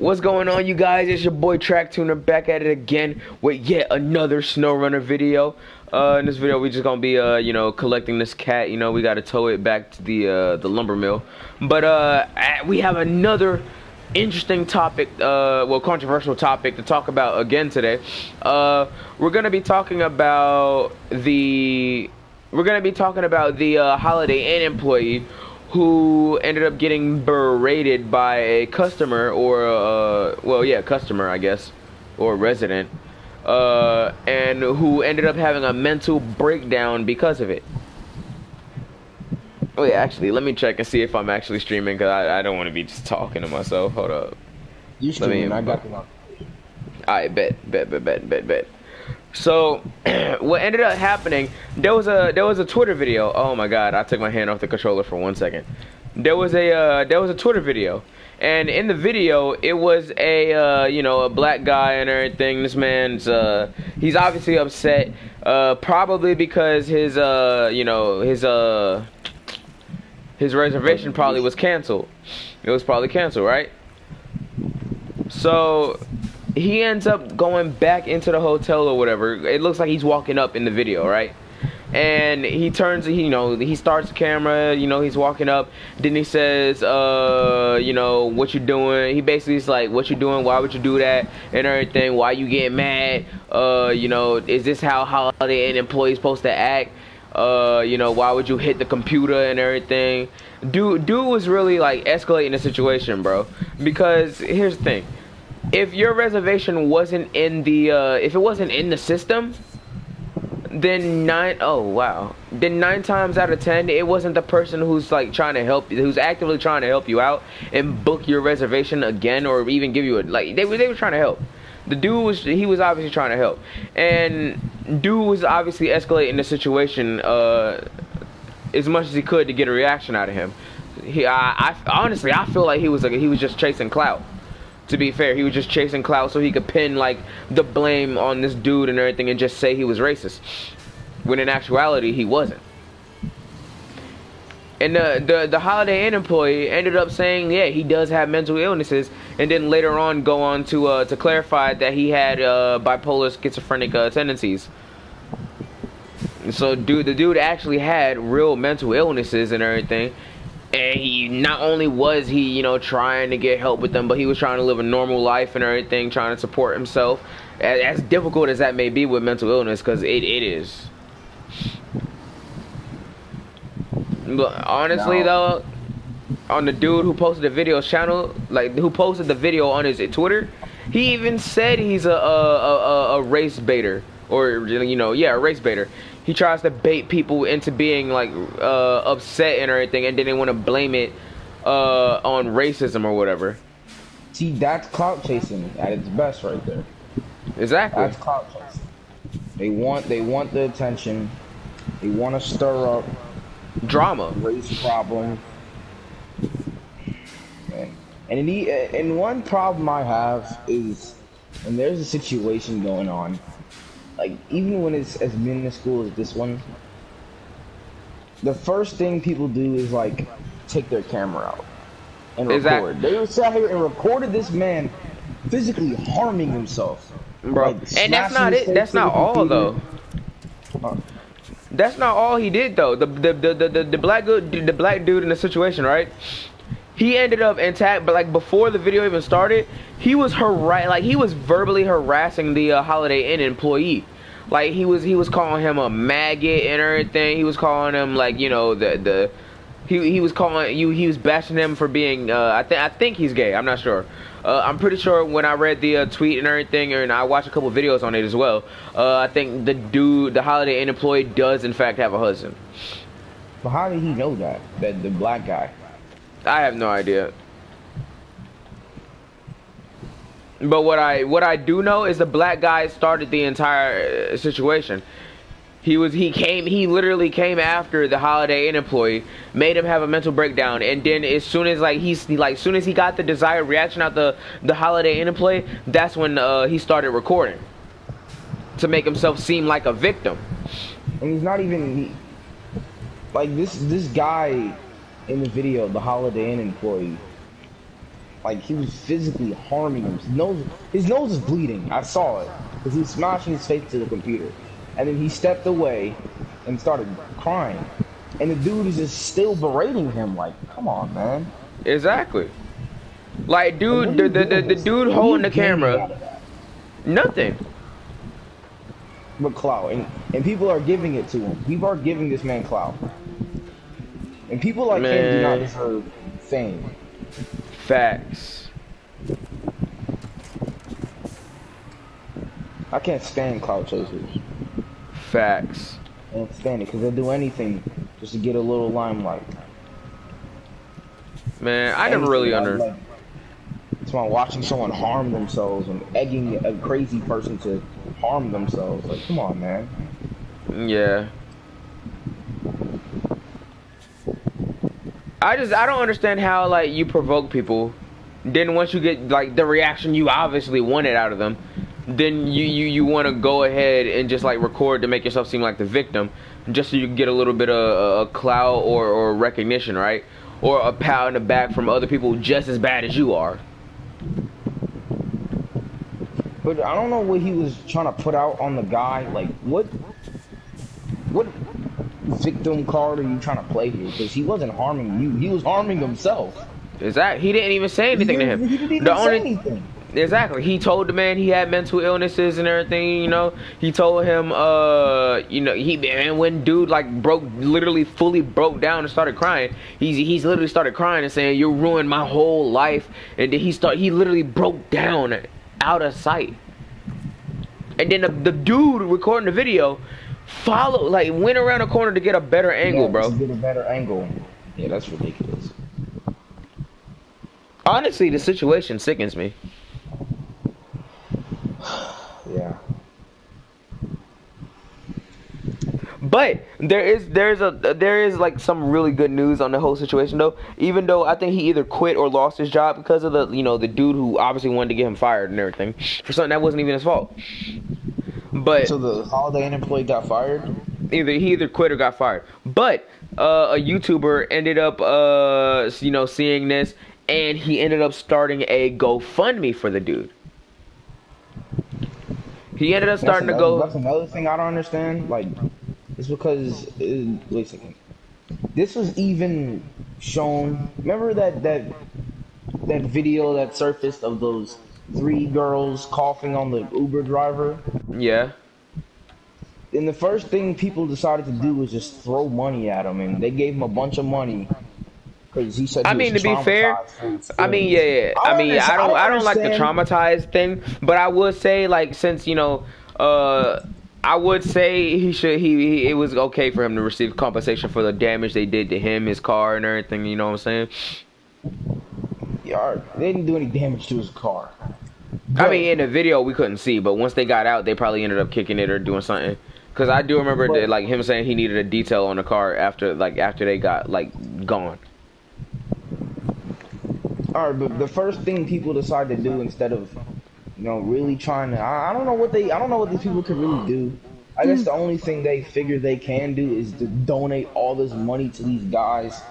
What's going on, you guys? It's your boy Track Tuner back at it again with yet another SnowRunner video. In this video, we just gonna be, collecting this cat. You know, we gotta tow it back to the lumber mill. But we have another interesting topic, controversial topic to talk about again today. We're gonna be talking about the Holiday Inn employee who ended up getting berated by a customer, or customer, I guess, or resident, and who ended up having a mental breakdown because of it. Oh yeah, actually, let me check and see if I'm actually streaming, because I don't want to be just talking to myself. Hold up. You streaming? I got the one. Alright, bet. So, what ended up happening? There was a Twitter video. Oh my God! I took my hand off the controller for 1 second. There was a Twitter video, and in the video, it was a black guy and everything. This man's he's obviously upset, probably because his reservation probably was canceled. It was probably canceled, right? So he ends up going back into the hotel or whatever. It looks like he's walking up in the video, right? And he turns, he starts the camera, he's walking up. Then he says, what you doing? He basically is like, what you doing? Why would you do that? And everything. Why you getting mad? Is this how Holiday Inn employees supposed to act? Why would you hit the computer and everything? Dude was really like escalating the situation, bro. Because here's the thing. If your reservation wasn't in the if it wasn't in the system, then 9 times out of 10 it wasn't the person who's like trying to help, who's actively trying to help you out and book your reservation again, or even give you a, like, they were trying to help. The dude was obviously trying to help, and dude was obviously escalating the situation as much as he could to get a reaction out of him. Honestly, I feel like he was just chasing clout. To be fair, he was just chasing clout so he could pin like the blame on this dude and everything and just say he was racist, when in actuality he wasn't. And the Holiday Inn employee ended up saying, yeah, he does have mental illnesses, and then later on go on to clarify that he had bipolar schizophrenic tendencies. So the dude actually had real mental illnesses and everything. And he not only was he, trying to get help with them, but he was trying to live a normal life and everything, trying to support himself. As difficult as that may be with mental illness, because it is. But honestly, though, on the dude who posted the video's channel, like who posted the video on his Twitter, he even said he's a race baiter, or a race baiter. He tries to bait people into being like upset and everything, and then they want to blame it on racism or whatever. See, that's clout chasing at its best, right there. Exactly. That's clout chasing. They want the attention. They want to stir up drama, race problems. And one problem I have is, when there's a situation going on, like, even when it's as minuscule as this one, the first thing people do is, like, take their camera out and record. Exactly. They sat here and recorded this man physically harming himself. Bro, like, and that's not it. That's not all, though. That's not all he did, though. The black dude in the situation, right? He ended up intact, but like before the video even started, he was verbally harassing the Holiday Inn employee. Like he was calling him a maggot and everything. He was calling him like, he was bashing him for being I think he's gay. I'm not sure. I'm pretty sure when I read the tweet and everything, and I watched a couple videos on it as well. I think the Holiday Inn employee does in fact have a husband. But how did he know that the black guy? I have no idea. But what I do know is the black guy started the entire situation. He literally came after the Holiday Inn employee, made him have a mental breakdown, and then as soon as he got the desired reaction out the Holiday Inn employee, that's when he started recording to make himself seem like a victim. And he's not even like this guy in the video, the Holiday Inn employee, Like he was physically harming him. His nose is bleeding. I saw it because he was smashing his face to the computer, and then he stepped away and started crying. And the dude is just still berating him. Like, come on, man. Exactly. Like, Like, dude, what are you doing? the dude What are holding you the gaining camera, out of that? nothing. But clout, and people are giving it to him. People are giving this man clout, and people like him do not Man, deserve fame. facts. I can't stand clout chasers. Facts. I can't stand it because they'll do anything just to get a little limelight. Man, I never Anything. really under. Like, it's about watching someone harm themselves and egging a crazy person to harm themselves. Like, come on, man. Yeah. I don't understand how like you provoke people. Then once you get like the reaction you obviously wanted out of them, then you want to go ahead and just like record to make yourself seem like the victim, just so you can get a little bit of a clout or recognition, right? Or a pat in the back from other people just as bad as you are. But I don't know what he was trying to put out on the guy. Like, what victim card are you trying to play here? Because he wasn't harming you. He was harming himself. Is that he didn't even say anything to him. He didn't even The say only anything. Exactly. He told the man he had mental illnesses and everything, you know. He told him, you know, and when dude like literally fully broke down and started crying, he's literally started crying and saying, "You ruined my whole life." And then he literally broke down out of sight. And then the dude recording the video went around the corner to get a better angle, Yeah, bro. to get a better angle. Yeah, that's ridiculous. Honestly, the situation sickens me. Yeah. But there is like some really good news on the whole situation though. Even though I think he either quit or lost his job because of the the dude who obviously wanted to get him fired and everything for something that wasn't even his fault. But So the holiday unemployed got fired? he either quit or got fired. But a YouTuber ended up seeing this, and he ended up starting a GoFundMe for the dude. He ended up starting to go. That's another thing I don't understand. Like, it's because wait a second. This was even shown. Remember that video that surfaced of those 3 girls coughing on the Uber driver? Yeah. And the first thing people decided to do was just throw money at him, and they gave him a bunch of money because he said. I mean, to be fair, I mean, yeah. I mean, I don't like the traumatized thing, but I would say, like, since I would say it was okay for him to receive compensation for the damage they did to him, his car, and everything. You know what I'm saying? Yeah, they didn't do any damage to his car. I mean, in the video we couldn't see, but once they got out, they probably ended up kicking it or doing something. Cause I do remember that, like him saying he needed a detail on the car after they got gone. Alright, but the first thing people decide to do instead of, really trying to, I don't know what these people could really do. I guess the only thing they figure they can do is to donate all this money to these guys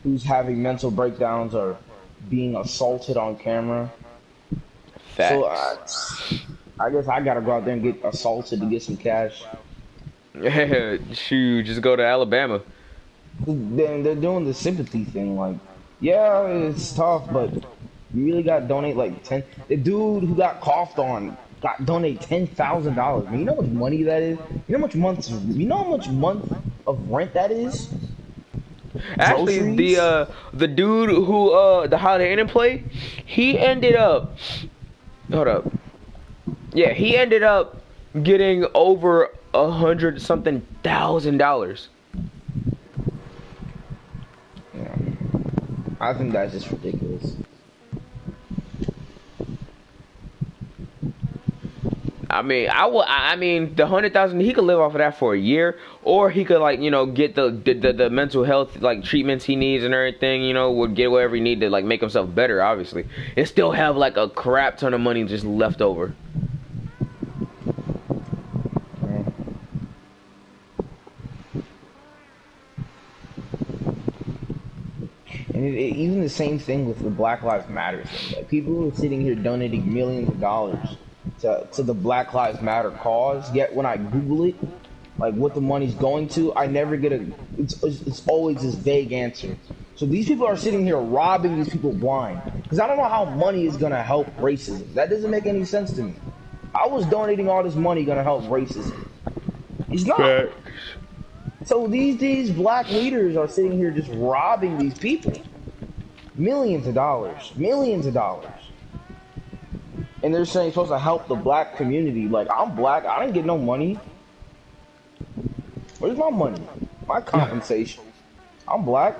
who's having mental breakdowns or being assaulted on camera. Facts. So I guess I gotta go out there and get assaulted to get some cash. Shoot, just go to Alabama. Then they're doing the sympathy thing, like, yeah, it's tough, but you really gotta donate like 10. The dude who got coughed on got donate $10,000. I mean, you know how much money that is? You know how much month of rent that is? Actually, Groceries? the dude who the holiday unemployed, he ended up. Hold up. Yeah, he ended up getting over $100-something thousand. Yeah. I think that's just ridiculous. I mean, the 100,000, he could live off of that for a year, or he could get the mental health treatments he needs and everything. Would get whatever he need to make himself better, obviously, and still have a crap ton of money just left over. And even the same thing with the Black Lives Matter thing. Like people are sitting here donating millions of dollars to the Black Lives Matter cause. Yet when I Google it, like what the money's going to, I never get a. It's always this vague answer. So these people are sitting here robbing these people blind because I don't know how money is gonna help racism. That doesn't make any sense to me. I was donating all this money gonna help racism. It's not. Right. So these black leaders are sitting here just robbing these people. Millions of dollars. And they're saying supposed to help the black community. Like, I'm black, I didn't get no money. Where's my money? My compensation. I'm black.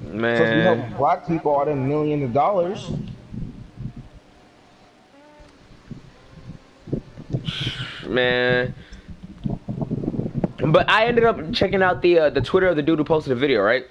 Man. Supposed to be helping black people out of millions of dollars. Man. But I ended up checking out the Twitter of the dude who posted the video, right?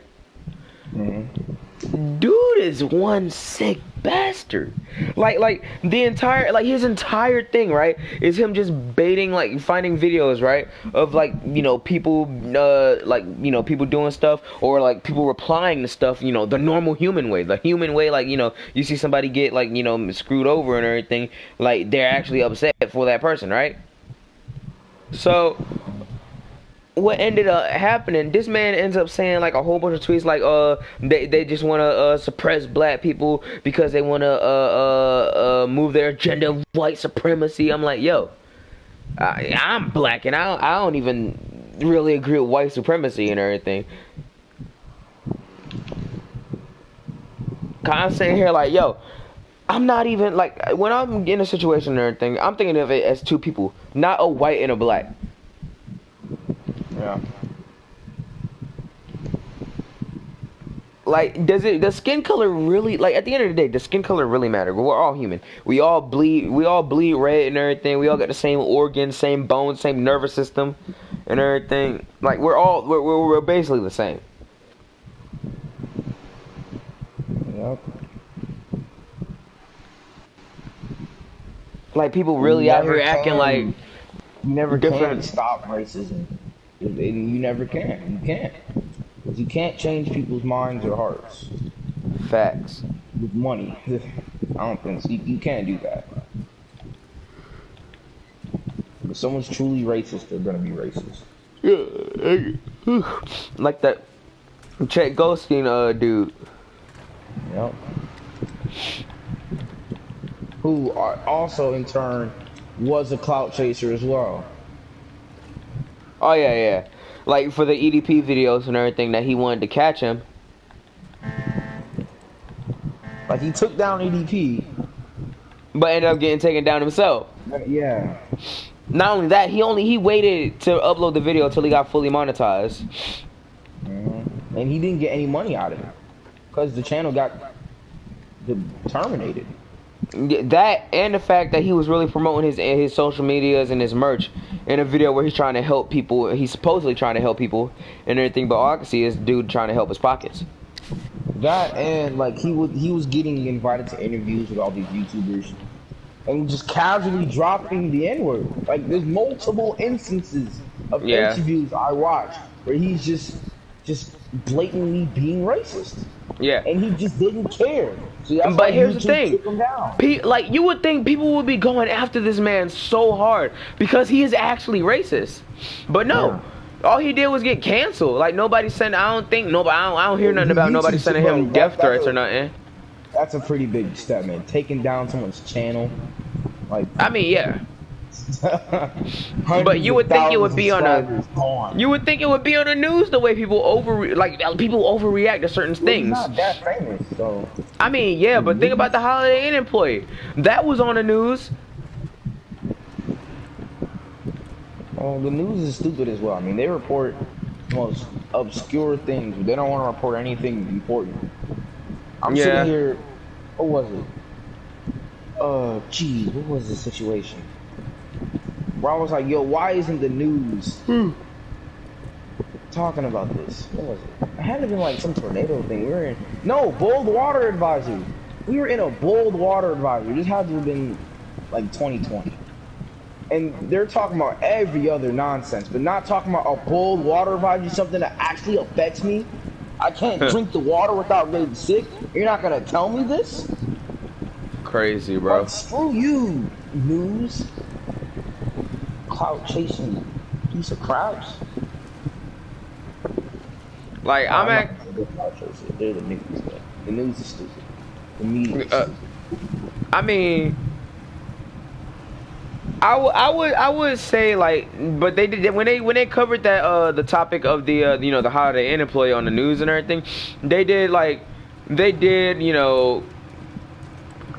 Dude is one sick bastard. Like the entire, like his entire thing, right, is him just baiting, like finding videos, right, of like, you know, people, like, you know, people doing stuff, or like people replying to stuff, you know, the normal human way, like, you know, you see somebody get, like, you know, screwed over and everything, like they're actually upset for that person, right? So what ended up happening, this man ends up saying like a whole bunch of tweets like they just want to suppress black people because they want to move their agenda of white supremacy. I'm like, yo, I'm black and I don't even really agree with white supremacy and everything. I'm sitting here like, yo, I'm not even, like, when I'm in a situation and everything, I'm thinking of it as two people, not a white and a black. Yeah. Like, does skin color really, like, at the end of the day, does skin color really matter? We're all human. We all bleed red and everything. We all got the same organs, same bones, same nervous system and everything. Like, we're basically the same. Yep. Like, people really out here acting like you never different. can stop racism. You never can. You can't. Because you can't change people's minds or hearts. Facts. With money. I don't think so. You can't do that. If someone's truly racist, they're gonna be racist. Yeah. Like that Chet Goldstein dude. Yep. Who also in turn was a clout chaser as well. Oh yeah. Like for the EDP videos and everything that he wanted to catch him. Like he took down EDP, but ended up getting taken down himself. Yeah. Not only that, he waited to upload the video until he got fully monetized. Mm-hmm. And he didn't get any money out of it because the channel got terminated. That and the fact that he was really promoting his social medias and his merch in a video where he's trying to help people. He's supposedly trying to help people and everything, but all I can see is dude trying to help his pockets. That and like he was getting invited to interviews with all these YouTubers and just casually dropping the N-word. Like there's multiple instances of interviews I watched where he's just blatantly being racist. Yeah. And he just didn't care. So that's but here's the thing. Like you would think people would be going after this man so hard because he is actually racist. But no. Yeah. All he did was get canceled. Like nobody sent. I don't hear nothing about nobody sending him death threats or nothing. That's a pretty big step, man. Taking down someone's channel, like. I mean, yeah. But you would think it would be on a. You would think it would be on the news the way people overreact to certain things. He's not that famous, so. I mean, yeah, but think about the Holiday Inn employee. That was on the news. Well, the news is stupid as well. I mean, they report the most obscure things, but they don't want to report anything important. I'm sitting here. What was it? Geez, what was the situation? Where I was like, yo, why isn't the news talking about this? What was it? It had to be like some tornado thing. We were in bold water advisory. We were in a bold water advisory. This had to have been like 2020. And they're talking about every other nonsense, but not talking about a bold water advisory, something that actually affects me. I can't drink the water without getting sick. You're not gonna tell me this? Crazy, bro. Like, screw you, news. Clout chasing piece of crabs. Like, No, I'm not at. gonna go clout chasing. They're the news, but the news is stupid. The media is stupid. I mean, I would say like, but they did when they covered that the topic of the you know, the Holiday Inn employee on the news and everything, they did like, they did, you know,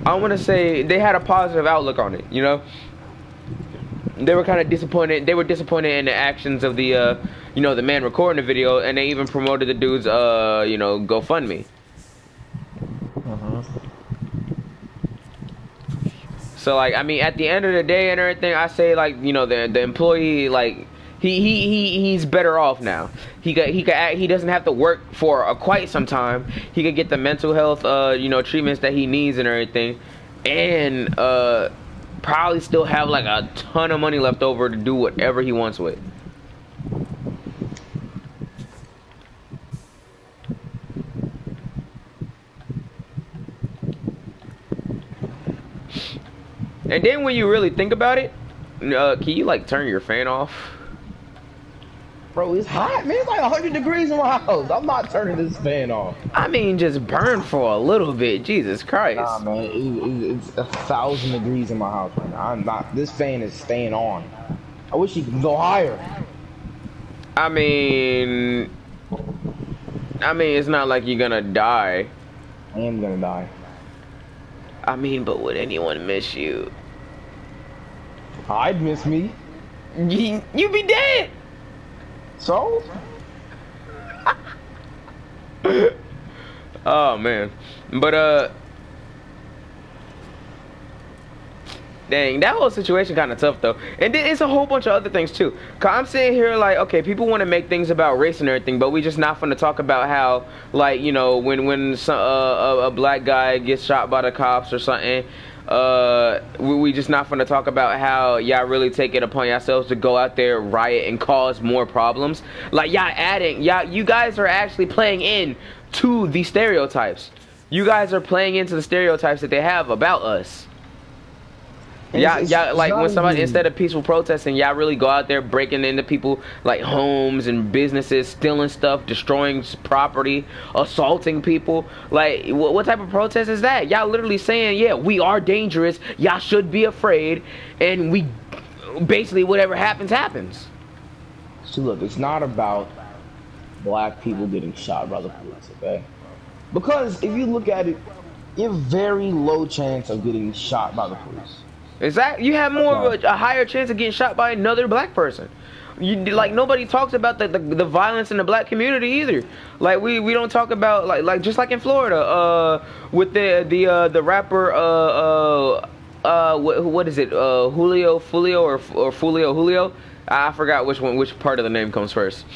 I want to say they had a positive outlook on it, you know. They were kind of disappointed. They were disappointed in the actions of the you know, the man recording the video, and they even promoted the dude's you know, GoFundMe. So like, I mean, at the end of the day and everything, I say like, you know, the employee, like, he's better off now. He doesn't have to work for quite some time. He could get the mental health you know, treatments that he needs and everything, and probably still have like a ton of money left over to do whatever he wants with. And then when you really think about it, can you like turn your fan off? Bro, it's hot, man. It's like 100 degrees in my house. I'm not turning this fan off. I mean, just burn for a little bit. Jesus Christ. Nah, man. It's 1,000 degrees in my house right now. I'm not. This fan is staying on. I wish he could go higher. I mean, it's not like you're gonna die. I am gonna die. I mean, but would anyone miss you? I'd miss me. You'd be dead. So? Oh man, but dang, that whole situation kind of tough though, and then it's a whole bunch of other things too. Cause I'm sitting here like, okay, people want to make things about race and everything, but we just not gonna talk about how, like, you know, when some, a black guy gets shot by the cops or something. We just not gonna talk about how y'all really take it upon yourselves to go out there, riot, and cause more problems. Like, you guys are actually playing in to the stereotypes. You guys are playing into the stereotypes that they have about us. Yeah, like when somebody, instead of peaceful protesting, y'all really go out there breaking into people like homes and businesses, stealing stuff, destroying property, assaulting people. Like, what type of protest is that? Y'all literally saying, yeah, we are dangerous, y'all should be afraid, and we basically, whatever happens, happens. So look, it's not about black people getting shot by the police, okay? Because if you look at it, you have very low chance of getting shot by the police. Exactly. You have more of a higher chance of getting shot by another black person. Like, nobody talks about the violence in the black community either. Like, we don't talk about like just like in Florida, with the rapper what is it, Julio or Julio. I forgot which part of the name comes first.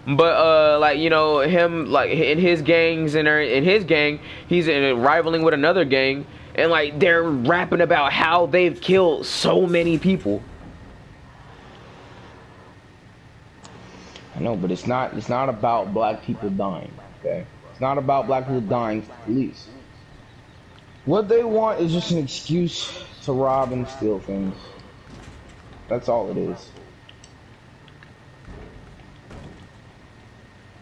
But like, you know, him, like, in his gangs and in his gang, he's rivaling with another gang. And like, they're rapping about how they've killed so many people. I know, but it's not about black people dying, okay? It's not about black people dying for police. What they want is just an excuse to rob and steal things. That's all it is.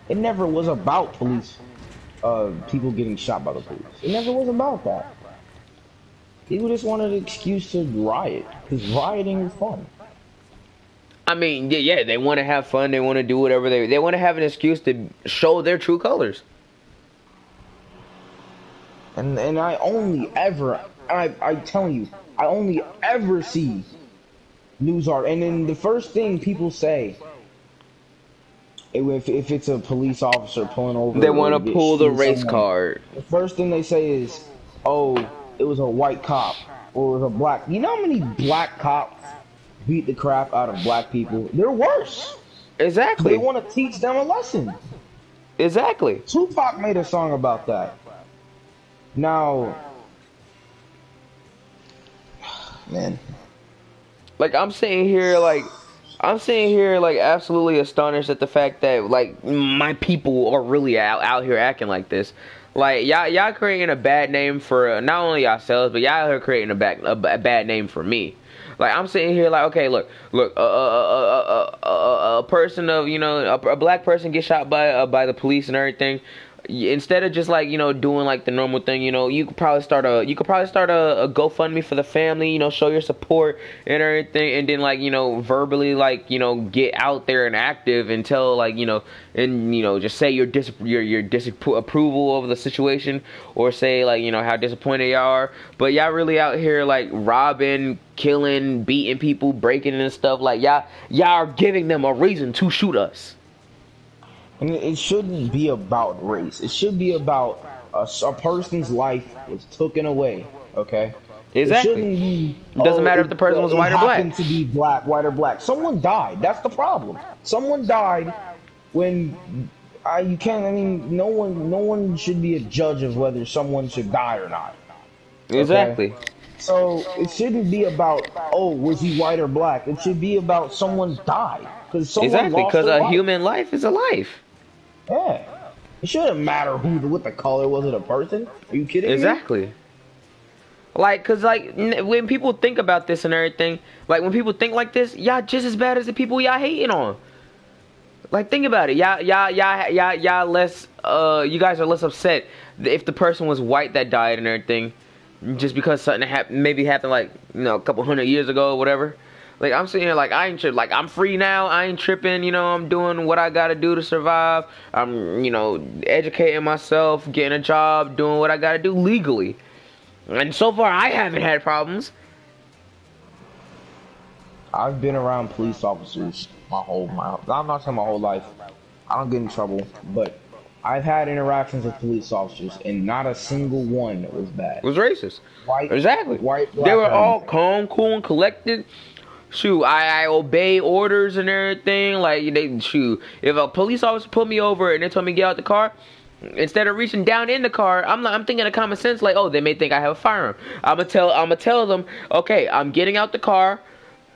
It never was about police, people getting shot by the police. It never was about that. People just wanted an excuse to riot, because rioting is fun. I mean, yeah, they want to have fun. They want to do whatever they want to have an excuse to show their true colors. And I only ever, I tell you, I only ever see news art. And then the first thing people say, if it's a police officer pulling over, they want to pull the race card. The first thing they say is, oh, it was a white cop, or it was a black. You know how many black cops beat the crap out of black people? They're worse. Exactly. They want to teach them a lesson. Exactly. Tupac made a song about that. Now, man, like, I'm sitting here like, I'm sitting here like absolutely astonished at the fact that like my people are really out here acting like this. Like y'all creating a bad name for not only yourselves, but y'all are creating a bad name for me. Like I'm sitting here like, okay, look, a person of a black person gets shot by the police and everything. Instead of just like doing like the normal thing, you could probably start a GoFundMe for the family, show your support and everything, and then like verbally like get out there and active and tell like and just say your disapproval of the situation, or say like how disappointed y'all are. But y'all really out here like robbing, killing, beating people, breaking and stuff. Like y'all are giving them a reason to shoot us. And it shouldn't be about race. It should be about a person's life was taken away. Okay. Exactly. It shouldn't be. It doesn't matter if the person was white or black. It happened to be black, white or black. Someone died. That's the problem. Someone died when you can't. I mean, no one should be a judge of whether someone should die or not. Okay? Exactly. So it shouldn't be about, oh, was he white or black? It should be about someone died because someone lost their life. A human life is a life. Yeah. It shouldn't matter what the color was of the person. Are you kidding me? Exactly. Like, cause like when people think about this and everything, like when people think like this, y'all just as bad as the people y'all hating on. Like, think about it. Y'all less. You guys are less upset if the person was white that died and everything, just because something maybe happened like a couple hundred years ago or whatever. Like, I'm sitting here like I ain't tripping. Like, I'm free now. I ain't tripping. I'm doing what I gotta do to survive. I'm educating myself, getting a job, doing what I gotta do legally. And so far, I haven't had problems. I've been around police officers I'm not saying my whole life. I don't get in trouble, but I've had interactions with police officers, and not a single one was bad. Was racist. White, exactly. White, black, they were all calm, cool, and collected. Shoot, I obey orders and everything. Like, if a police officer pulled me over and they told me to get out the car, instead of reaching down in the car, I'm thinking of common sense. Like, oh, they may think I have a firearm. I'm gonna tell them, okay, I'm getting out the car.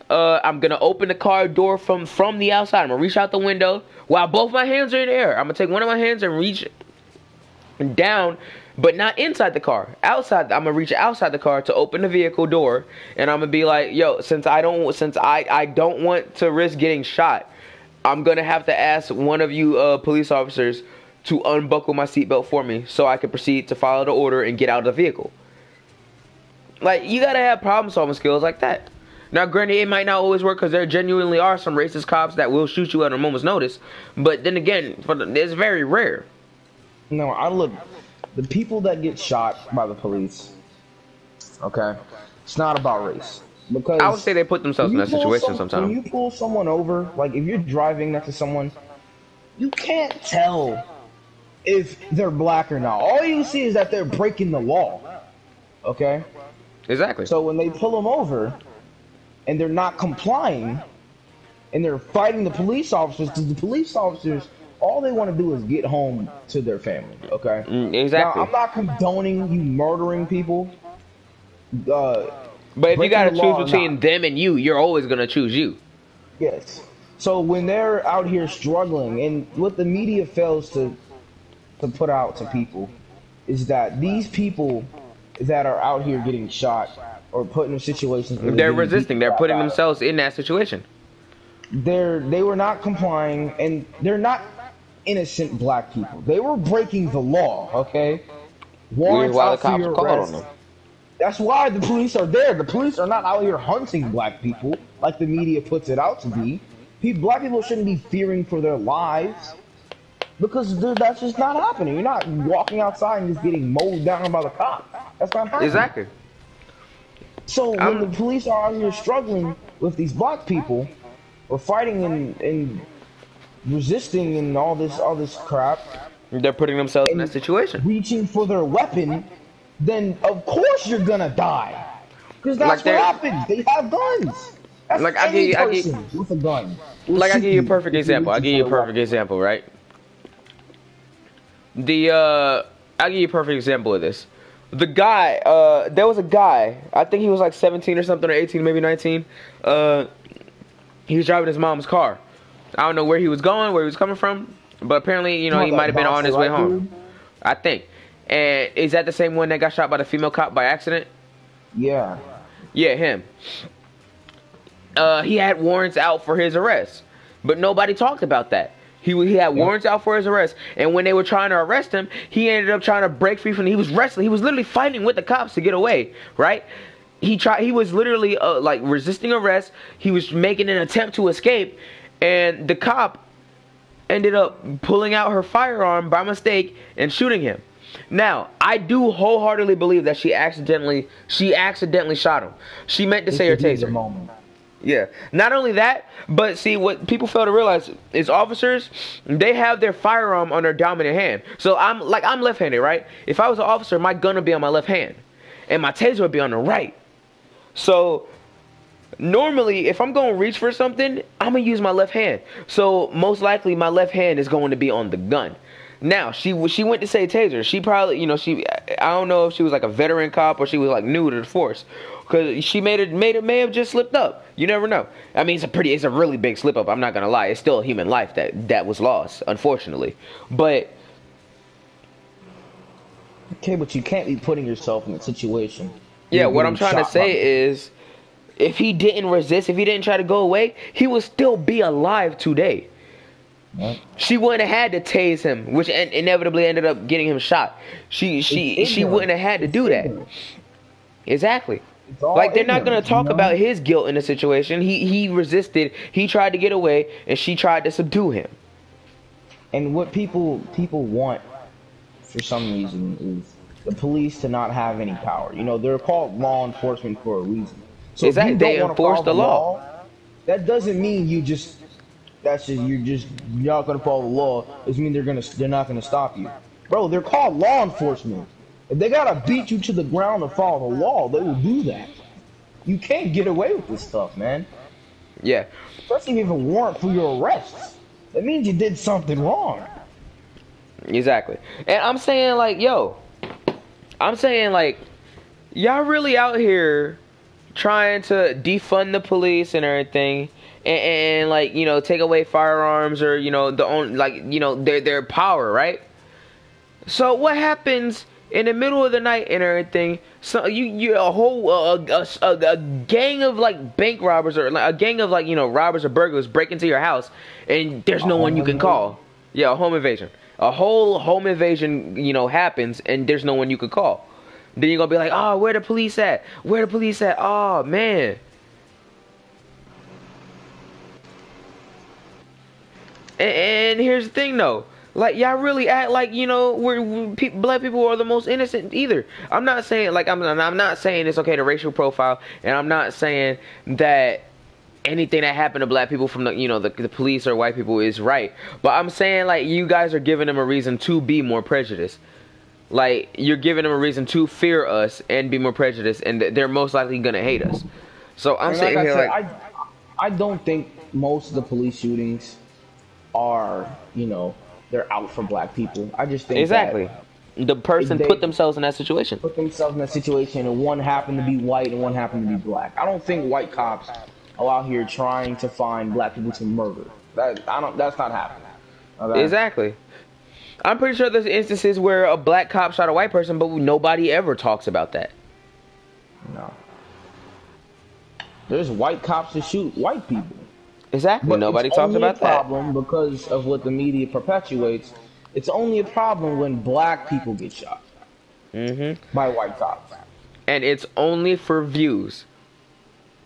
I'm gonna open the car door from the outside. I'm gonna reach out the window while both my hands are in the air. I'm gonna take one of my hands and reach down, but not inside the car. Outside, I'm gonna reach outside the car to open the vehicle door, and I'm gonna be like, yo, since I don't want to risk getting shot, I'm gonna have to ask one of you police officers to unbuckle my seatbelt for me so I can proceed to follow the order and get out of the vehicle. Like, you gotta have problem solving skills like that. Now, granted, it might not always work because there genuinely are some racist cops that will shoot you at a moment's notice. But then again, it's very rare. No, the people that get shot by the police, okay, it's not about race. Because I would say they put themselves in that situation sometimes. When you pull someone over, like if you're driving next to someone, you can't tell if they're black or not. All you see is that they're breaking the law, okay? Exactly. So when they pull them over and they're not complying, and they're fighting the police officers, because the police officers, all they want to do is get home to their family, okay? Exactly. Now, I'm not condoning you murdering people. But if you got to choose between them and you, you're always going to choose you. Yes. So when they're out here struggling, and what the media fails to put out to people is that these people that are out here getting shot or put in situations where they're resisting, they're putting themselves in that situation. They were not complying, and they're not innocent black people. They were breaking the law, okay? Warrants out for your arrest. That's why the police are there. The police are not out here hunting black people like the media puts it out to be. Black people shouldn't be fearing for their lives, because that's just not happening. You're not walking outside and just getting mowed down by the cop. That's not happening. Exactly. So when the police are out here struggling with these black people, or fighting and resisting and all this crap, they're putting themselves in that situation, reaching for their weapon, then of course you're gonna die, because that's what happens. They have guns. That's like I give you with a gun. Like, I give you a perfect example. I'll give you a perfect example, right? I'll give you a perfect example of this. The guy, there was a guy, I think he was like 17 or something, or 18, maybe 19. He was driving his mom's car. I don't know where he was going, where he was coming from, but apparently, you know, he might have been on his way home. I think. And is that the same one that got shot by the female cop by accident? Yeah. Yeah, him. He had warrants out for his arrest, but nobody talked about that. He had warrants out for his arrest, and when they were trying to arrest him, he ended up trying to break free from. He was wrestling. He was literally fighting with the cops to get away. Right? He was literally like resisting arrest. He was making an attempt to escape, and the cop ended up pulling out her firearm by mistake and shooting him. Now, I do wholeheartedly believe that she accidentally shot him. She meant to say her taser. Moment. Yeah. Not only that, but see, what people fail to realize is officers, they have their firearm on their dominant hand. So I'm left-handed, right? If I was an officer, my gun would be on my left hand, and my taser would be on the right. So normally, if I'm going to reach for something, I'm going to use my left hand. So most likely, my left hand is going to be on the gun. Now, she went to say taser. She probably, you know, I don't know if she was like a veteran cop or she was like new to the force. Because she may have just slipped up. You never know. I mean, it's a really big slip up. I'm not going to lie. It's still a human life that was lost, unfortunately. But okay, but you can't be putting yourself in a situation. Yeah, what I'm trying to say is, if he didn't resist, if he didn't try to go away, he would still be alive today. What? She wouldn't have had to tase him, which inevitably ended up getting him shot. She wouldn't have had to do that. Exactly. Like, they're not going to talk about his guilt in the situation. He resisted. He tried to get away, and she tried to subdue him. And what people want, for some reason, is the police to not have any power. You know, they're called law enforcement for a reason. So exactly. They enforce the law. That doesn't mean you're not gonna follow the law. It doesn't mean they're not gonna stop you. Bro, they're called law enforcement. If they gotta beat you to the ground to follow the law, they will do that. You can't get away with this stuff, man. Yeah. Especially if you have a warrant for your arrest. That means you did something wrong. Exactly. And I'm saying, like, y'all really out here trying to defund the police and everything, and like, you know, take away firearms, or, you know, their power, right? So what happens in the middle of the night and everything? So you a whole a gang of like bank robbers, or like a gang of, like, you know, robbers or burglars break into your house, and there's no one you can call. Yeah, a home invasion. A whole home invasion, you know, happens, and there's no one you could call. Then you're gonna be like, oh, where the police at? Where the police at? Oh, man. And here's the thing, though. Like, y'all really act like, you know, black people are the most innocent either. I'm not saying, like, I'm not saying it's okay to racial profile, and I'm not saying that anything that happened to black people from the, you know, the police or white people is right. But I'm saying, like, you guys are giving them a reason to be more prejudiced. Like, you're giving them a reason to fear us and be more prejudiced, and they're most likely gonna hate us. So I'm saying here, like, I don't think most of the police shootings are, you know, they're out for black people. I just think exactly the person put themselves in that situation. And one happened to be white and one happened to be black. I don't think white cops are out here trying to find black people to murder. That's not happening. Okay? Exactly. I'm pretty sure there's instances where a black cop shot a white person, but nobody ever talks about that. No. There's white cops that shoot white people. Exactly. But nobody talks about that. Problem because of what the media perpetuates. It's only a problem when black people get shot by white cops. And it's only for views.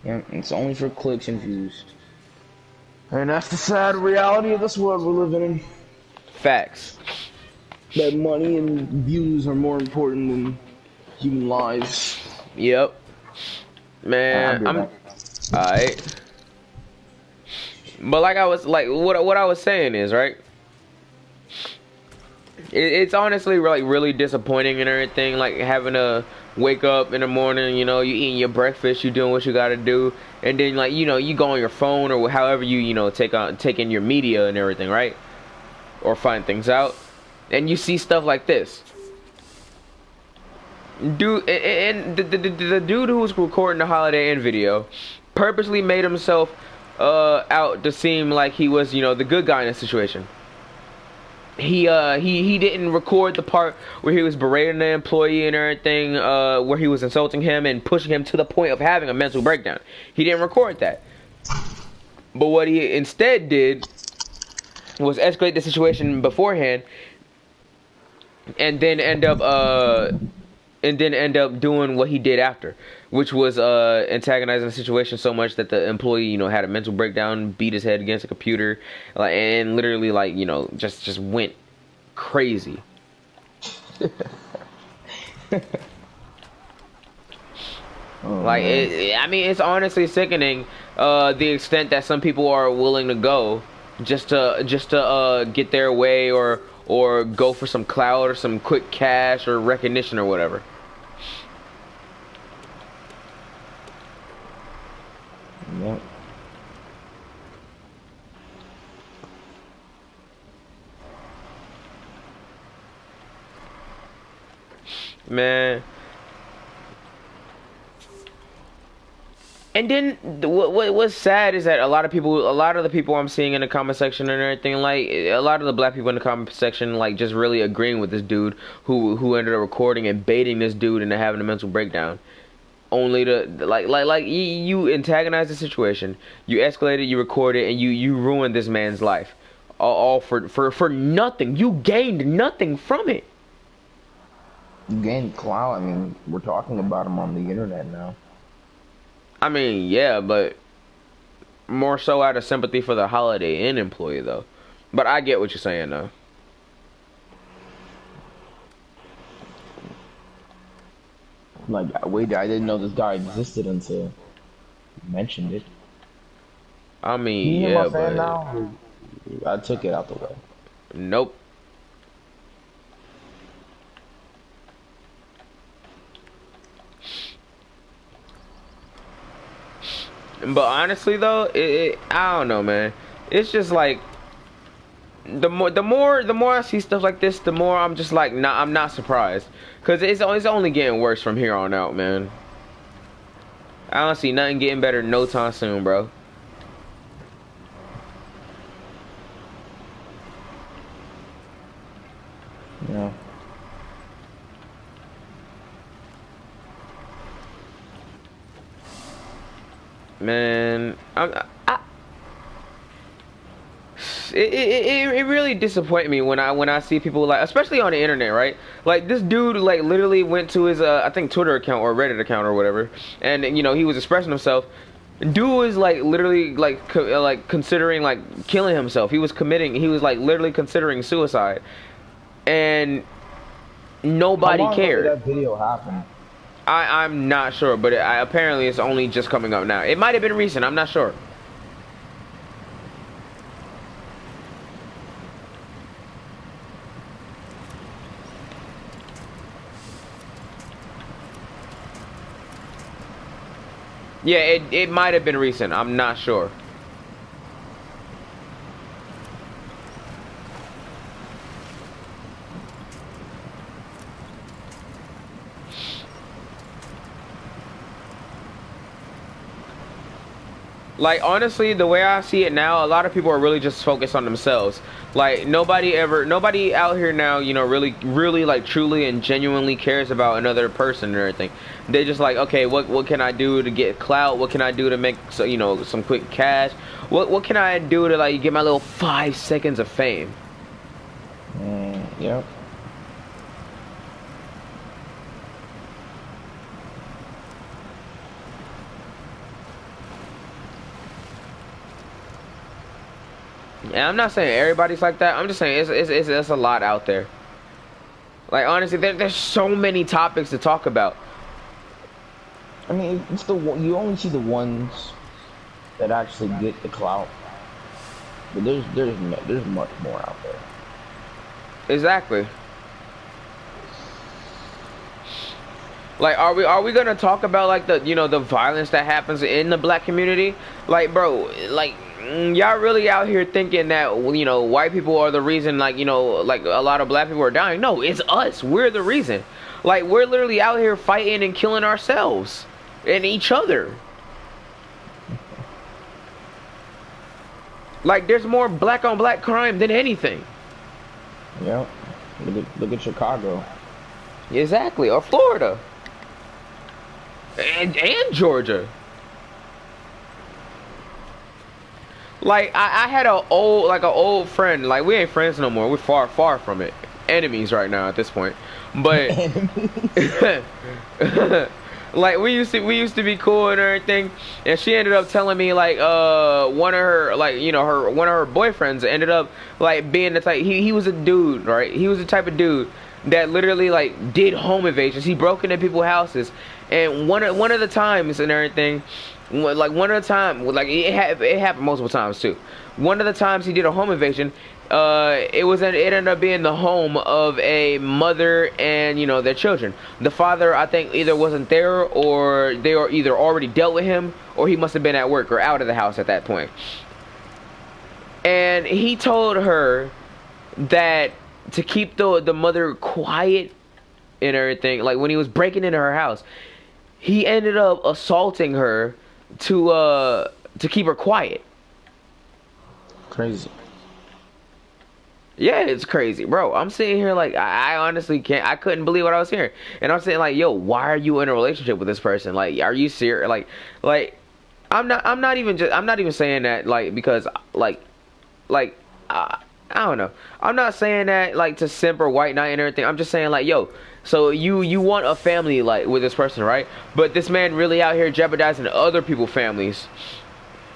Yeah, it's only for clicks and views. And that's the sad reality of this world we're living in. Facts. That money and views are more important than human lives. Yep. Man, I'm alright. But like what I was saying is, right? It's honestly like really disappointing and everything, like having to wake up in the morning, you know, you eating your breakfast, you doing what you gotta do, and then, like, you know, you go on your phone or however you know, take in your media and everything, right? Or find things out, and you see stuff like this. Dude, and the dude who was recording the Holiday Inn video purposely made himself out to seem like he was, you know, the good guy in the situation. He didn't record the part where he was berating the employee and everything, where he was insulting him and pushing him to the point of having a mental breakdown. He didn't record that. But what he instead did was escalate the situation beforehand, and then end up doing what he did after, which was antagonizing the situation so much that the employee, you know, had a mental breakdown, beat his head against a computer, like, and literally, like, you know, just went crazy. Like, I mean, it's honestly sickening, the extent that some people are willing to go just to get their way, or go for some clout or some quick cash or recognition or whatever. Yep. Man. And then what's sad is that a lot of the people I'm seeing in the comment section and everything, like, a lot of the black people in the comment section, like, just really agreeing with this dude who ended up recording and baiting this dude into having a mental breakdown, only to like you antagonize the situation, you escalate it, you record it, and you ruined this man's life, all for nothing. You gained nothing from it. You gained clout. I mean, we're talking about him on the internet now. I mean, yeah, but more so out of sympathy for the Holiday Inn employee, though. But I get what you're saying, though. Like, wait, I didn't know this guy existed until you mentioned it. I mean, You hear yeah, my fan but now? I took it out the way. nope. But honestly, though, I don't know, man. It's just like the more I see stuff like this, the more I'm just like, I'm not surprised, cause it's only getting worse from here on out, man. I don't see nothing getting better no time soon, bro. Yeah. Man, it really disappoints me when I see people, like, especially on the internet, right? Like, this dude, like, literally went to his I think Twitter account or Reddit account or whatever, and, you know, he was expressing himself. Dude was, like, literally, like, considering, like, killing himself. He was like literally considering suicide, and nobody How long cared. ago did that video happen? I'm not sure, but apparently it's only just coming up now. It might have been recent. I'm not sure. Yeah, it might have been recent. I'm not sure. Like, honestly, the way I see it now, a lot of people are really just focused on themselves. Like, nobody out here now, you know, really, like, truly and genuinely cares about another person or anything. They just like, okay, what can I do to get clout? What can I do to make, so, you know, some quick cash? What can I do to, like, get my little 5 seconds of fame? Yep. And I'm not saying everybody's like that. I'm just saying it's a lot out there. Like, honestly, there's so many topics to talk about. I mean, it's you only see the ones that actually get the clout, but there's much more out there. Exactly. Like, are we gonna talk about, like, the, you know, the violence that happens in the black community? Like, bro, like, y'all really out here thinking that, you know, white people are the reason, like, you know, like, a lot of black people are dying? No, it's us. We're the reason. Like, we're literally out here fighting and killing ourselves and each other. Like, there's more black on black crime than anything. Yep. Look at Chicago. Exactly, or Florida, and Georgia. Like I had an old friend. Like we ain't friends no more. We're far from it. Enemies right now at this point. But like we used to be cool and everything. And she ended up telling me like one of her one of her boyfriends ended up like being the type. He was a dude, right? He was the type of dude that literally like did home invasions. He broke into people's houses, and one of the times and everything, like one of the time, like it happened multiple times too. One of the times he did a home invasion, it ended up being the home of a mother and their children. The father, I think, either wasn't there or they were either already dealt with him or he must have been at work or out of the house at that point. And he told her that to keep the mother quiet and everything, like when he was breaking into her house, he ended up assaulting her to keep her quiet. Crazy. Yeah, it's crazy, bro. I'm sitting here like I honestly I couldn't believe what I was hearing, and I'm saying like, yo, why are you in a relationship with this person? Like, are you serious? Like, I'm not even saying that like because I don't know. I'm not saying that like to simp or white knight and everything. I'm just saying like, yo, so you want a family like with this person, right? But this man really out here jeopardizing other people's families.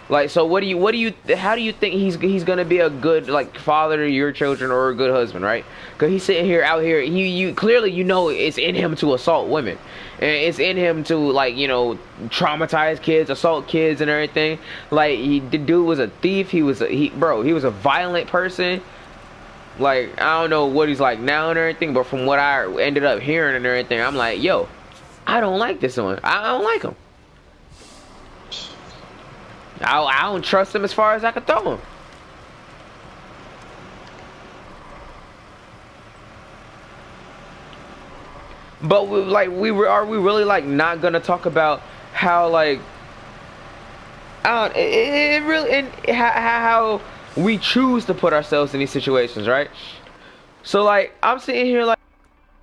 Like, so how do you think he's gonna be a good like father to your children or a good husband, right? Because he's sitting here out here, you clearly it's in him to assault women, and it's in him to like traumatize kids, assault kids and everything. Like the dude was a thief. He was a violent person. Like I don't know what he's like now and everything, but from what I ended up hearing and everything, I'm like, yo, I don't like this one. I don't like him. I don't trust him as far as I can throw him. But are we really like not gonna talk about how like it really and how we choose to put ourselves in these situations, right? So like I'm sitting here like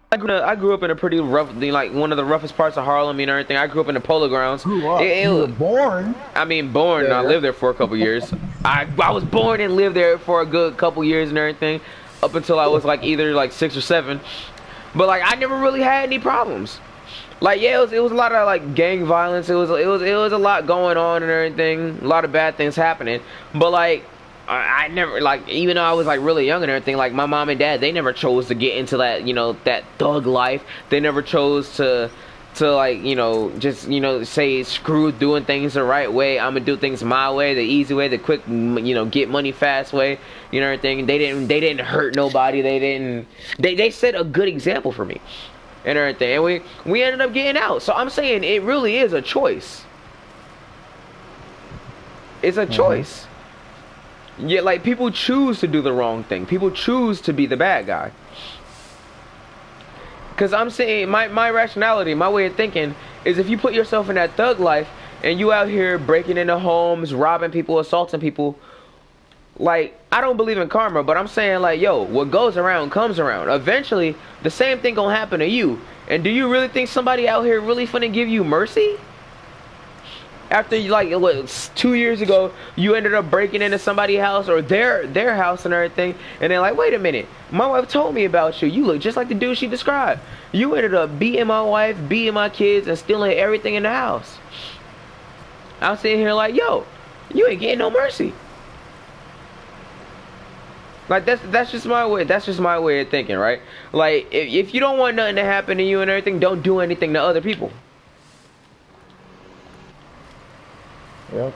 I grew up in a pretty rough, like one of the roughest parts of Harlem and everything. I grew up in the Polo Grounds. Grew up. You were born. I mean, born. Yeah. I lived there for a couple years. I was born and lived there for a good couple years and everything, up until I was like either like 6 or 7. But like I never really had any problems. Like yeah, it was a lot of like gang violence. It was a lot going on and everything. A lot of bad things happening. But like I never like, even though I was like really young and everything, like my mom and dad, they never chose to get into that that thug life. They never chose to like just say screw doing things the right way. I'm gonna do things my way, the easy way, the quick get money fast way, everything. They didn't hurt nobody. They set a good example for me and everything, and we ended up getting out. So I'm saying it really is a choice. It's a choice. Yeah, like people choose to do the wrong thing. People choose to be the bad guy. Cause I'm saying my rationality, my way of thinking is if you put yourself in that thug life and you out here breaking into homes, robbing people, assaulting people, like I don't believe in karma, but I'm saying like, yo, what goes around comes around. Eventually, the same thing gonna happen to you. And do you really think somebody out here really finna give you mercy? After like what 2 years ago you ended up breaking into somebody's house or their house and everything, and they're like, wait a minute, my wife told me about you. You look just like the dude she described. You ended up beating my wife, beating my kids, and stealing everything in the house. I'm sitting here like, yo, you ain't getting no mercy. Like that's just my way. That's just my way of thinking, right? Like if you don't want nothing to happen to you and everything, don't do anything to other people. Yep.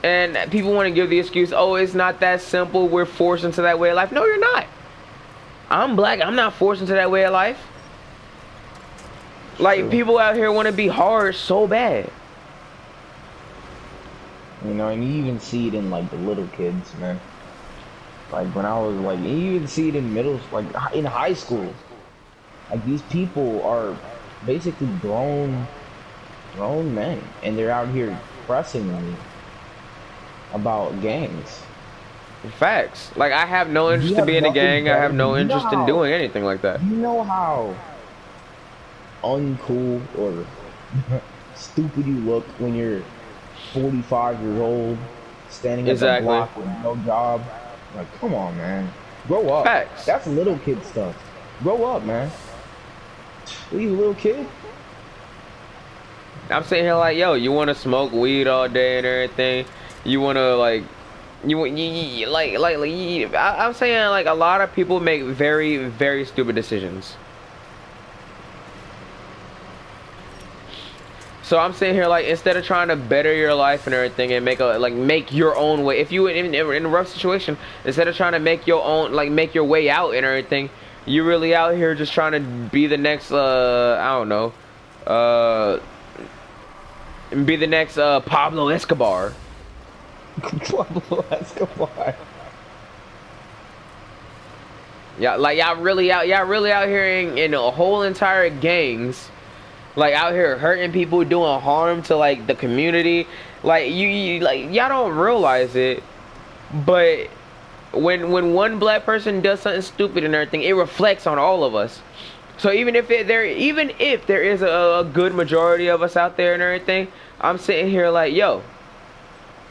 And people want to give the excuse, oh, it's not that simple, we're forced into that way of life. No, you're not. I'm black, I'm not forced into that way of life. Like, sure. People out here want to be hard so bad. And you even see it in, like, the little kids, man. Like, when I was, like, you even see it in in high school. Like, these people are basically grown men, and they're out here pressing me. about gangs. Facts. Like, I have no You interest to have be in a nothing gang. I have better. no interest in doing anything like that. You know how uncool or stupid you look when you're 45 years old, standing at the Exactly. block with no job. Like, come on, man. Grow up. Facts. That's little kid stuff. Grow up, man. Are you a little kid? I'm sitting here like, yo, you want to smoke weed all day and everything? You want to like, I'm saying like a lot of people make very, very stupid decisions. So I'm sitting here like, instead of trying to better your life and everything and make your own way. If you in a rough situation, instead of trying to make your own, like make your way out and everything, you really out here just trying to be the next I don't know, be the next Pablo Escobar. Pablo Escobar. Yeah, like y'all really out here in a whole entire gangs, like out here hurting people, doing harm to like the community. Like you like y'all don't realize it, but when one black person does something stupid and everything, it reflects on all of us. So even if there is a good majority of us out there and everything, I'm sitting here like, yo,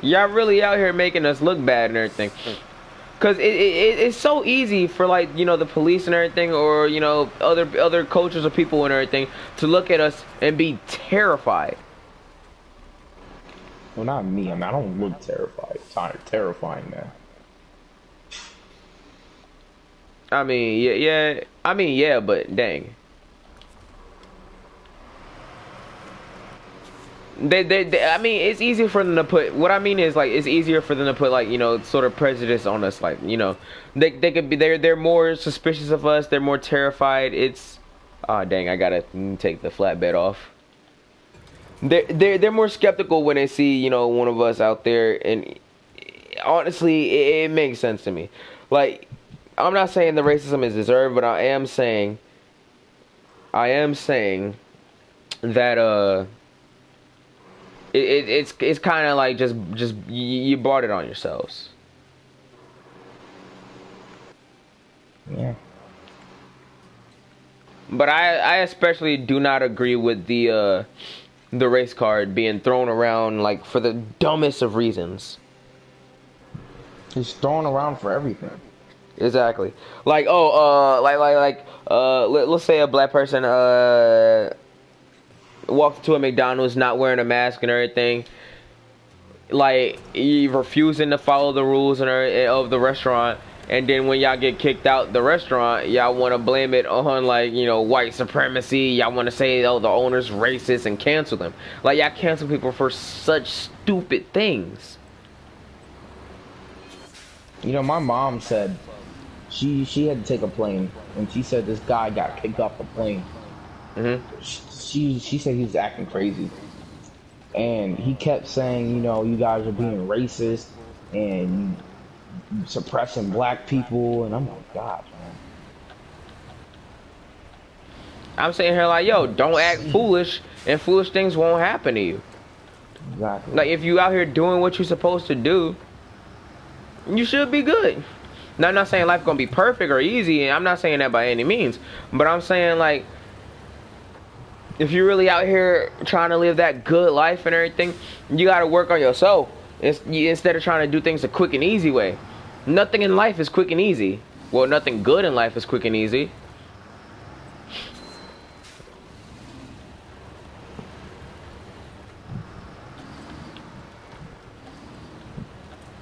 y'all really out here making us look bad and everything. Cause it's so easy for like, you know, the police and everything, or you know, other cultures of people and everything to look at us and be terrified. Well, not me. I mean, I don't look terrified. It's terrifying, man. I mean, yeah. I mean, yeah, but dang. I mean, it's easier for them to put. What I mean is, like, it's easier for them to put, like, you know, sort of prejudice on us. Like, you know, they could be. They're more suspicious of us. They're more terrified. It's, oh dang, I gotta take the flatbed off. They're more skeptical when they see, you know, one of us out there, and honestly, it makes sense to me. Like, I'm not saying the racism is deserved, but I am saying that it's kind of like just you brought it on yourselves. Yeah. But I especially do not agree with the race card being thrown around like for the dumbest of reasons. He's thrown around for everything. Exactly. Like, let's say a black person walked to a McDonald's not wearing a mask and everything. Like, you refusing to follow the rules of the restaurant, and then when y'all get kicked out the restaurant, y'all want to blame it on, like, you know, white supremacy. Y'all want to say, oh, the owner's racist and cancel them. Like, y'all cancel people for such stupid things. You know, my mom said she had to take a plane, and she said this guy got kicked off the plane. She said he was acting crazy, and he kept saying, you know, you guys are being racist and suppressing black people, and I'm like, God, man. I'm sitting here like, yo, don't act foolish, and foolish things won't happen to you. Exactly. Like, if you out here doing what you're supposed to do, you should be good. Now, I'm not saying life's gonna be perfect or easy, and I'm not saying that by any means, but I'm saying, like, if you're really out here trying to live that good life and everything, you gotta work on yourself instead of trying to do things a quick and easy way. Nothing in life is quick and easy. Well, nothing good in life is quick and easy.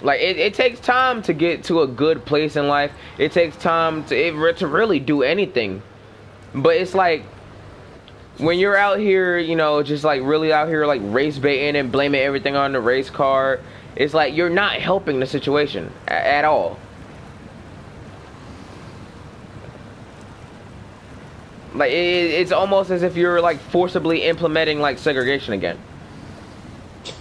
Like, it takes time to get to a good place in life. It takes time to really do anything. But it's like, when you're out here, you know, just like really out here like race baiting and blaming everything on the race car, it's like you're not helping the situation at all. Like, it's almost as if you're like forcibly implementing like segregation again.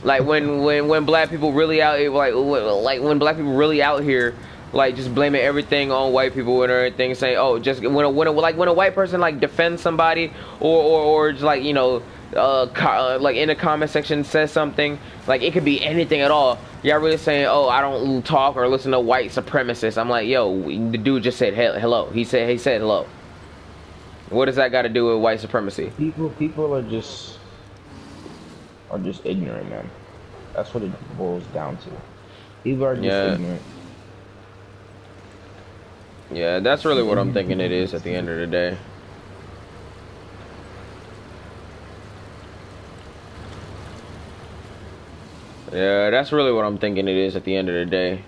Like when black people really out here, like when black people really out here, like just blaming everything on white people and everything, saying, oh, just when a white person like defends somebody or just like, you know, like in the comment section says something, like it could be anything at all. Y'all really saying, oh, I don't talk or listen to white supremacists. I'm like, yo, the dude just said hello. He said hello. What does that got to do with white supremacy? People are just ignorant, man. That's what it boils down to. People are just ignorant. Yeah, that's really what I'm thinking it is at the end of the day. Yeah, that's really what I'm thinking it is at the end of the day.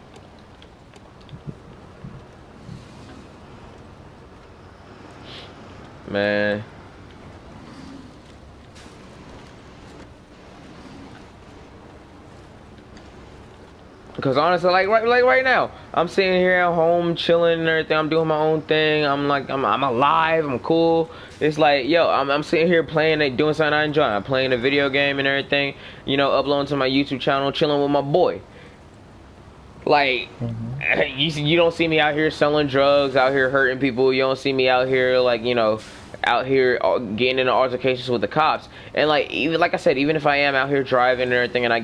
Man. Because honestly, like right now, I'm sitting here at home chilling and everything. I'm doing my own thing. I'm alive. I'm cool. It's like, yo, I'm sitting here playing, doing something I enjoy. I'm playing a video game and everything. You know, uploading to my YouTube channel, chilling with my boy. Like, you don't see me out here selling drugs, out here hurting people. You don't see me out here, like, you know, out here getting into altercations with the cops. And like, even like I said, even if I am out here driving and everything and I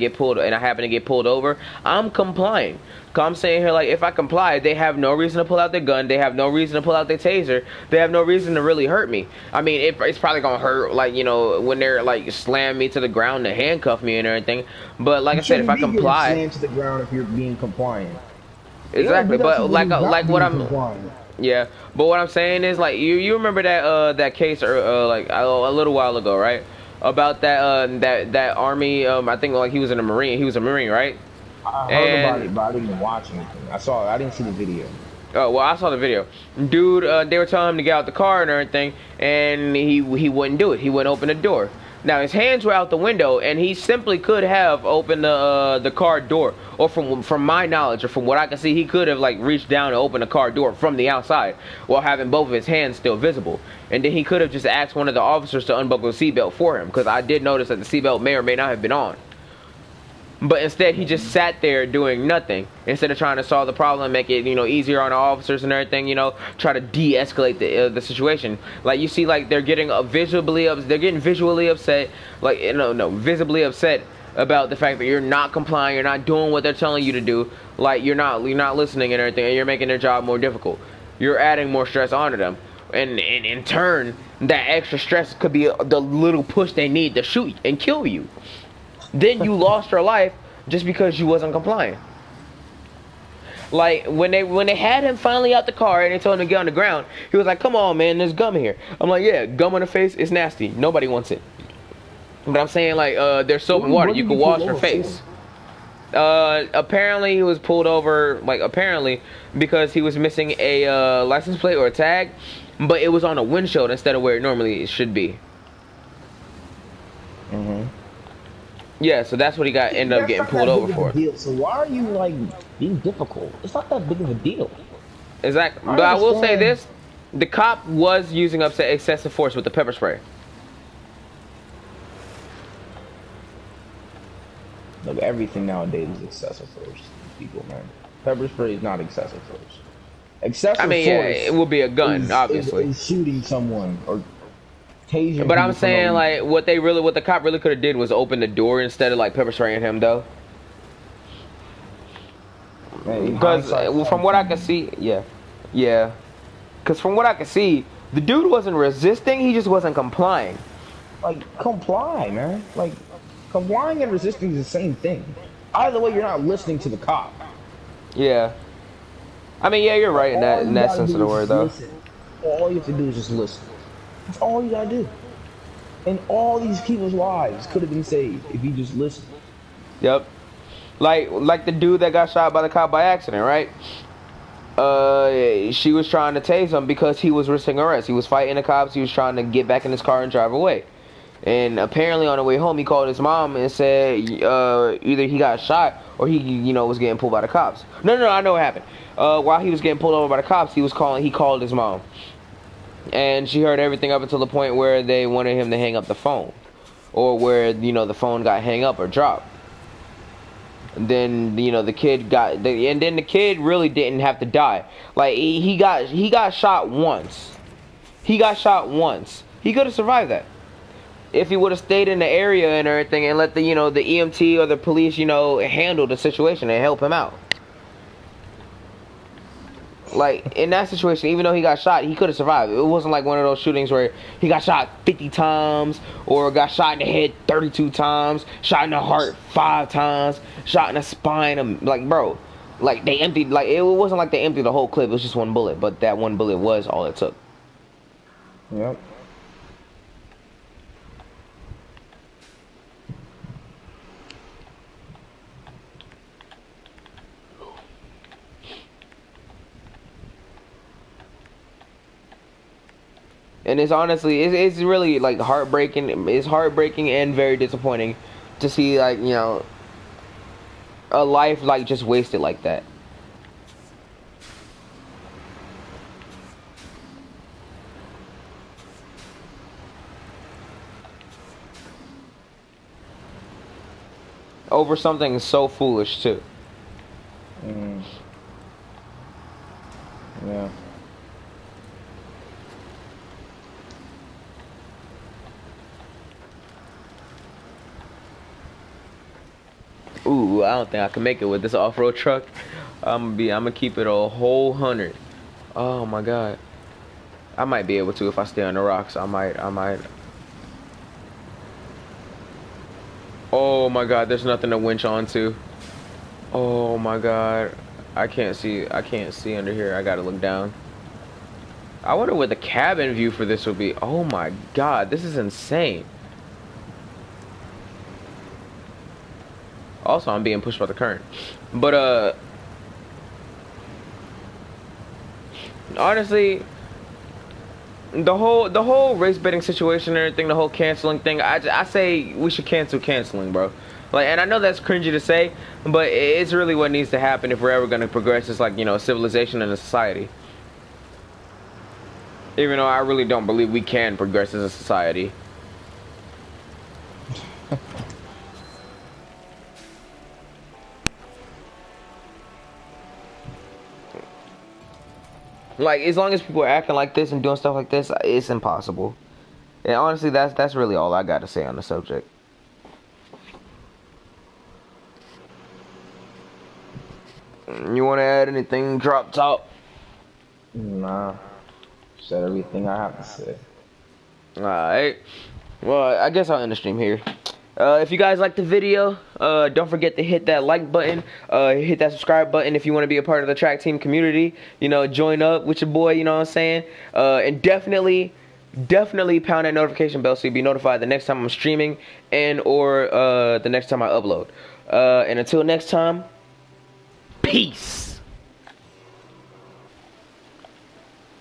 happen to get pulled over, I'm complying. Cause I'm saying here, like, if I comply, they have no reason to pull out their gun, they have no reason to pull out their taser, they have no reason to really hurt me. I mean, it's probably gonna hurt, like, you know, when they're like slam me to the ground to handcuff me and everything. But like I said, if I comply, slammed to the ground if you're being compliant. Exactly, but like what I'm compliant. Yeah, but what I'm saying is, like, you remember that case like a little while ago, right? About that army, I think, like, he was a Marine, right? I heard about it, but I didn't watch anything. I didn't see the video. Oh, well, I saw the video. Dude, they were telling him to get out the car and everything, and he wouldn't do it. He wouldn't open the door. Now, his hands were out the window, and he simply could have opened the car door. Or from my knowledge, or from what I can see, he could have, like, reached down and opened the car door from the outside while having both of his hands still visible. And then he could have just asked one of the officers to unbuckle the seatbelt for him, because I did notice that the seatbelt may or may not have been on. But instead, he just sat there doing nothing. Instead of trying to solve the problem, make it, you know, easier on the officers and everything, you know, try to de-escalate the situation. Like, you see, like, they're getting visually upset, like, visibly upset about the fact that you're not complying, you're not doing what they're telling you to do. Like, you're not listening and everything, and you're making their job more difficult. You're adding more stress onto them. And in turn, that extra stress could be the little push they need to shoot and kill you. Then you lost your life just because you wasn't complying. Like, when they had him finally out the car and they told him to get on the ground, he was like, come on, man, there's gum here. I'm like, yeah, gum on the face is nasty. Nobody wants it. But I'm saying, like, there's soap and water. You can wash your face. Apparently he was pulled over, like, because he was missing a license plate or a tag, but it was on a windshield instead of where it normally should be. Yeah, so that's what he ended up getting pulled over for. So why are you, like, being difficult? It's not that big of a deal. Exactly. But I will say this: the cop was using excessive force with the pepper spray. Look, everything nowadays is excessive force. People, man, pepper spray is not excessive force. Excessive force. Yeah, it will be a gun, obviously. Is shooting someone or. But I'm saying, like, what the cop really could have did was open the door instead of, like, pepper spraying him, though. Because from what I can see, yeah. Because from what I can see, the dude wasn't resisting; he just wasn't complying. Like, comply, man. Like, complying and resisting is the same thing. Either way, you're not listening to the cop. Yeah. I mean, yeah, you're right in that sense of the word, though. Listen. All you have to do is just listen. That's all you gotta do. And all these people's lives could have been saved if you just listened. Yep. Like the dude that got shot by the cop by accident, right? She was trying to tase him because he was risking arrest. He was fighting the cops. He was trying to get back in his car and drive away. And apparently on the way home, he called his mom and said either he got shot or he, you know, was getting pulled by the cops. No, I know what happened. While he was getting pulled over by the cops, he called his mom. And she heard everything up until the point where they wanted him to hang up the phone. Or where, you know, the phone got hung up or dropped. And then, you know, the kid really didn't have to die. Like, he got shot once. He got shot once. He could have survived that. if he would have stayed in the area and everything and let the, you know, the EMT or the police, you know, handle the situation and help him out. Like, in that situation, even though he got shot, he could have survived. It wasn't like one of those shootings where he got shot 50 times or got shot in the head 32 times, shot in the heart 5 times, shot in the spine. Like, bro, like, they emptied, like, it wasn't like they emptied the whole clip. It was just one bullet, but that one bullet was all it took. Yep. And it's honestly, it's really like heartbreaking. It's heartbreaking and very disappointing to see, like, you know, a life like just wasted like that. Over something so foolish too. Yeah. Ooh, I don't think I can make it with this off-road truck. I'm gonna keep it a whole 100. Oh my god. I might be able to if I stay on the rocks. I might. Oh my god, there's nothing to winch onto. Oh my god. I can't see under here. I gotta look down. I wonder what the cabin view for this will be. Oh my god, this is insane. Also, I'm being pushed by the current. But honestly, the whole race betting situation and everything, the whole canceling thing, I say we should cancel canceling, bro. Like, and I know that's cringy to say, but it's really what needs to happen if we're ever gonna progress as, like, you know, a civilization and a society. Even though I really don't believe we can progress as a society. Like, as long as people are acting like this and doing stuff like this, it's impossible. And honestly, that's really all I got to say on the subject. You want to add anything, Drop Top? Nah. Said everything I have to say. Alright. Well, I guess I'll end the stream here. If you guys like the video, don't forget to hit that like button, hit that subscribe button if you want to be a part of the track team community. You know, join up with your boy, you know what I'm saying? And definitely pound that notification bell so you'll be notified the next time I'm streaming and or the next time I upload. And until next time, peace.